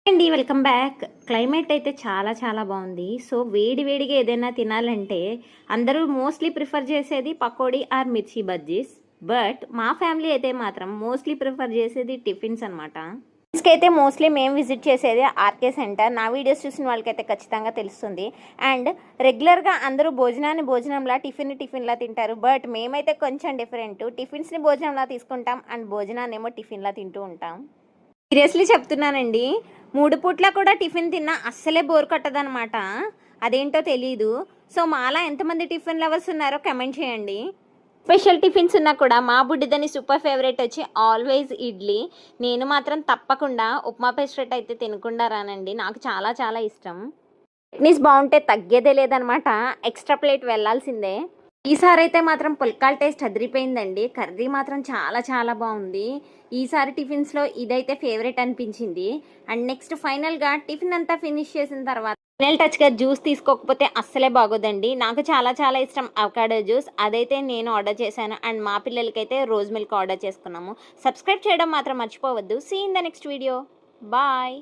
అండి welcome back. Climate అయితే చాలా చాలా బాగుంది. సో వేడి వేడిగా ఏదైనా తినాలంటే అందరూ మోస్ట్లీ ప్రిఫర్ చేసేది పకోడీ ఆర్ మిర్చి బజ్జీస్. బట్ మా ఫ్యామిలీ అయితే మాత్రం మోస్ట్లీ ప్రిఫర్ చేసేది టిఫిన్స్ అనమాట. అయితే మోస్ట్లీ మేము విజిట్ చేసేది ఆర్కే సెంటర్. నా వీడియోస్ చూసిన వాళ్ళకైతే ఖచ్చితంగా తెలుస్తుంది. అండ్ రెగ్యులర్గా అందరూ భోజనంలా టిఫిన్లా తింటారు. బట్ మేమైతే కొంచెం డిఫరెంట్. టిఫిన్స్ని భోజనంలా తీసుకుంటాం అండ్ భోజనాన్ని ఏమో టిఫిన్లా తింటూ ఉంటాం. సీరియస్లీ చెప్తున్నానండి, 3 పూట్ల కూడా టిఫిన్ తిన్నా అస్సలే బోర్ కొట్టదనమాట. అదేంటో తెలీదు. సో మాలా ఎంతమంది టిఫిన్ లవర్స్ ఉన్నారో కమెంట్ చేయండి. స్పెషల్ టిఫిన్స్ ఉన్నా కూడా మా బుడ్డిదని సూపర్ ఫేవరెట్ వచ్చి ఆల్వేస్ ఇడ్లీ. నేను మాత్రం తప్పకుండా ఉప్మా పెసరట్ అయితే తినకుండా రానండి. నాకు చాలా చాలా ఇష్టం. చట్నీస్ బాగుంటే తగ్గేదే లేదనమాట. ఎక్స్ట్రా ప్లేట్ వెళ్ళాల్సిందే. ఈసారి అయితే మాత్రం పుల్కాల టేస్ట్ అదిరిపోయిందండి. కర్రీ మాత్రం చాలా చాలా బాగుంది. ఈసారి టిఫిన్స్లో ఇదైతే ఫేవరెట్ అనిపించింది. అండ్ నెక్స్ట్ ఫైనల్గా టిఫిన్ అంతా ఫినిష్ చేసిన తర్వాత ఫైనల్ టచ్గా జ్యూస్ తీసుకోకపోతే అస్సలే బాగోదండి. నాకు చాలా చాలా ఇష్టం అవకాడో జ్యూస్. అదైతే నేను ఆర్డర్ చేశాను. అండ్ మా పిల్లలకైతే రోజ్ మిల్క్ ఆర్డర్ చేసుకున్నాము. సబ్స్క్రైబ్ చేయడం మాత్రం మర్చిపోవద్దు. See in the next video. Bye.